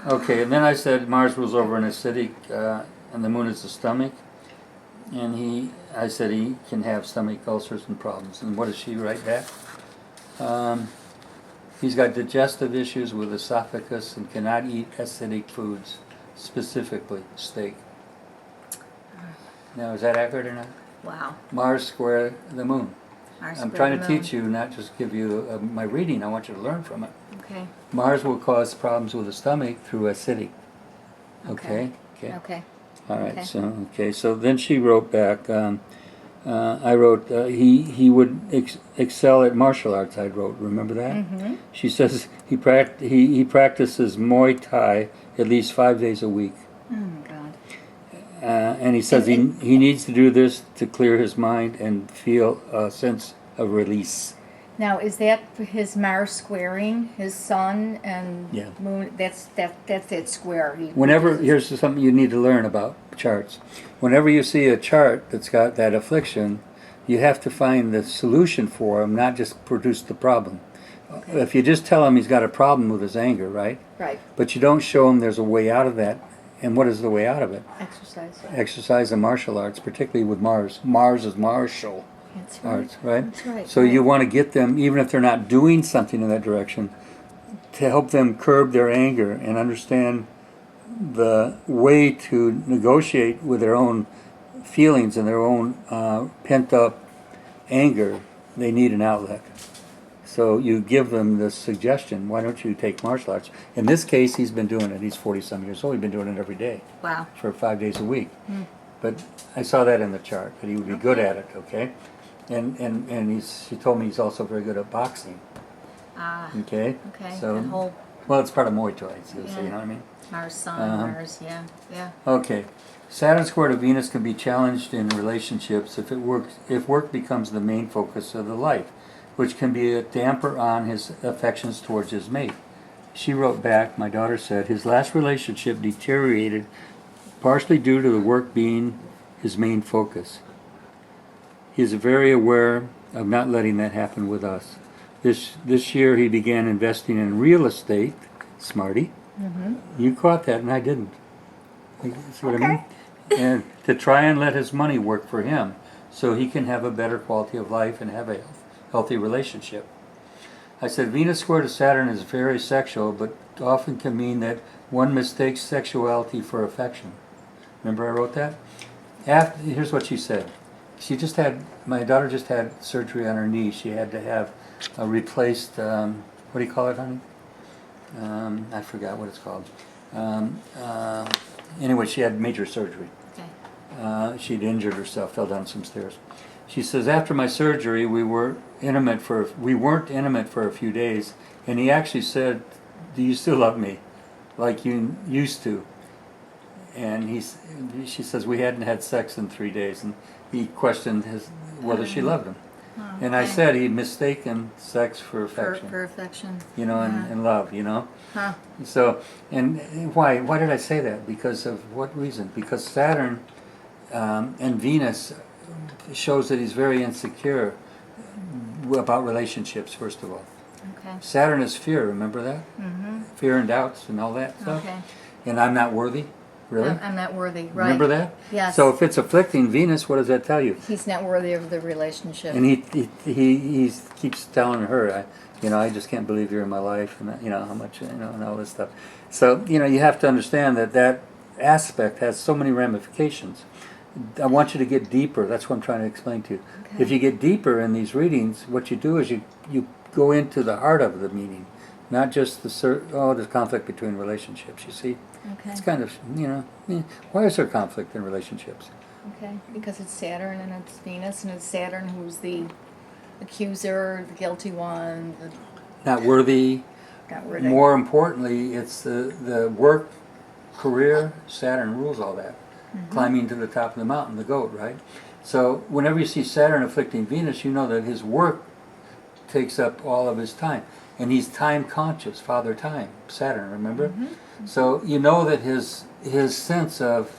Okay, and then I said Mars rules over an acidic, and the moon is the stomach. And I said he can have stomach ulcers and problems. And what does she write back? He's got digestive issues with esophagus and cannot eat acidic foods, specifically steak. Now, is that accurate or not? Wow. Mars square the moon. Mars I'm square trying the to moon. teach you, not just give you my reading. I want you to learn from it. Okay. Mars will cause problems with the stomach through acidic. Okay? Okay. All right. Okay. So then she wrote back. I wrote he would excel at martial arts. I wrote. Remember that? Mm-hmm. She says he practices Muay Thai at least 5 days a week. Oh my God. And he says he needs to do this to clear his mind and feel a sense of release. Now, is that his Mars squaring his Sun and Yeah. Moon? That's it square. Here's something you need to learn about charts. Whenever you see a chart that's got that affliction, you have to find the solution for him, not just produce the problem. Okay. If you just tell him he's got a problem with his anger, right? Right. But you don't show him there's a way out of that. And what is the way out of it? Exercise. Exercise and martial arts, particularly with Mars. Mars is martial That's right. arts, right? That's right. So you want to get them, even if they're not doing something in that direction, to help them curb their anger and understand the way to negotiate with their own feelings and their own pent-up anger. They need an outlet. So you give them the suggestion, why don't you take martial arts? In this case, he's been doing it. He's 40-some years old. He's been doing it every day Wow. for 5 days a week. But I saw that in the chart, that he would be good at it, okay? And she told me he's also very good at boxing, Ah. okay? Okay. So, That whole well, it's part of Muay Thai, so Yeah. you know what I mean? Mars, Sun, Uh-huh. Mars. Yeah. Yeah. Okay. Saturn square to Venus can be challenged in relationships if work becomes the main focus of the life, which can be a damper on his affections towards his mate. She wrote back, my daughter said, his last relationship deteriorated partially due to the work being his main focus. He is very aware of not letting that happen with us. This year he began investing in real estate, smarty. You caught that and I didn't. See what I mean? And to try and let his money work for him so he can have a better quality of life and have a healthy relationship. I said Venus square to Saturn is very sexual, but often can mean that one mistakes sexuality for affection. Remember I wrote that? Here's what she said. My daughter just had surgery on her knee. She had to have a replaced, what do you call it, honey? I forgot what it's called. Anyway, she had major surgery. Okay. She'd injured herself, fell down some stairs. She says, after my surgery, we weren't intimate for a few days, and he actually said, do you still love me like you used to? And she says, we hadn't had sex in 3 days, and he questioned whether she loved him. Oh, And I okay. said he'd mistaken sex for affection, For affection. you know, and love, you know. Huh. So, and why did I say that? Because of what reason? Because Saturn and Venus shows that he's very insecure about relationships, first of all. Okay. Saturn is fear, remember that? Mm-hmm. Fear and doubts and all that stuff. Okay. And I'm not worthy, really? I'm not worthy. Right. Remember that? Yes. So if it's afflicting Venus, what does that tell you? He's not worthy of the relationship. And he keeps telling her, I just can't believe you're in my life, and how much, and all this stuff. So, you have to understand that aspect has so many ramifications. I want you to get deeper. That's what I'm trying to explain to you. Okay. If you get deeper in these readings, what you do is you go into the heart of the meaning, not just the conflict between relationships. You see, Okay. it's kind of why is there conflict in relationships? Okay. Because it's Saturn and it's Venus and it's Saturn who's the accuser, the guilty one, Not worthy. got rid of. More importantly, it's the work, career. Saturn rules all that. Climbing to the top of the mountain, the goat, right? So whenever you see Saturn afflicting Venus, you know that his work takes up all of his time. And he's time conscious, father time, Saturn, remember? So you know that his sense of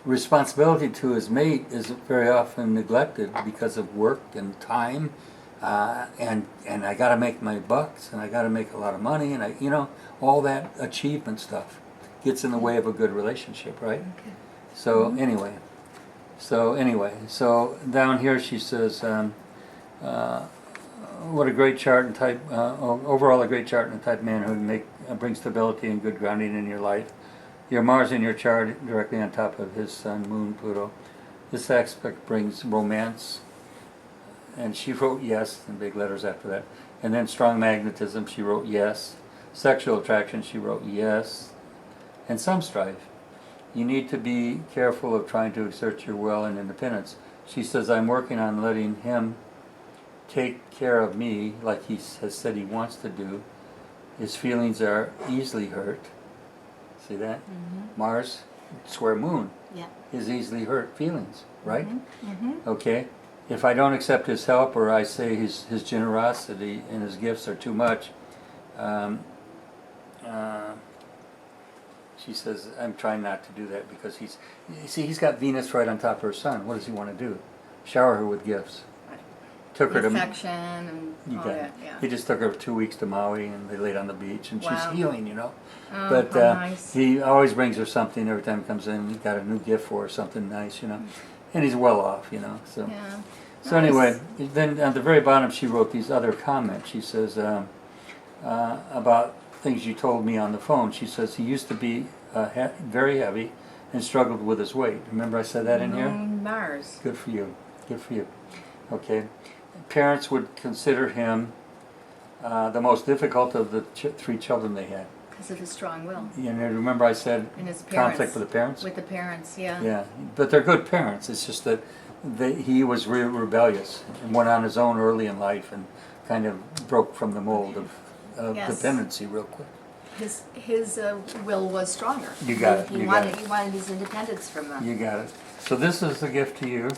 responsibility to his mate is very often neglected because of work and time, and I got to make my bucks, and I got to make a lot of money, and all that achievement stuff. gets in the way of a good relationship, right? Okay. So anyway, so down here she says, what a great chart and type, overall a great chart and type manhood brings stability and good grounding in your life. Your Mars in your chart directly on top of his Sun, Moon, Pluto. This aspect brings romance, and she wrote yes in big letters after that. And then strong magnetism, she wrote yes. Sexual attraction, she wrote yes. And some strife. You need to be careful of trying to exert your will and independence. She says, I'm working on letting him take care of me like he has said he wants to do. His feelings are easily hurt. See that? Mars, square Moon. Yeah. His easily hurt feelings, right? Mm-hmm. Okay? If I don't accept his help, or I say his generosity and his gifts are too much, she says, I'm trying not to do that because he's got Venus right on top of her Sun. What does he want to do? Shower her with gifts. Took her to Affection and you all got it. that, yeah. He just took her 2 weeks to Maui, and they laid on the beach, and Wow. she's healing, you know. Oh, But how nice. he always brings her something every time he comes in. He got a new gift for her, something nice, you know. And he's well off, you know. So, Yeah. so anyway, then at the very bottom she wrote these other comments. She says about things you told me on the phone. She says he used to be very heavy and struggled with his weight. Remember I said that in here? Mars. Good for you. Good for you. Okay. Parents would consider him the most difficult of the 3 children they had. Because of his strong will. You know, remember I said And his parents. conflict with the parents? With the parents, yeah. Yeah, but they're good parents. It's just that he was rebellious and went on his own early in life and kind of broke from the mold of Yes. dependency real quick. His will was stronger. You got it. He wanted his independence from them. You got it. So this is a gift to you.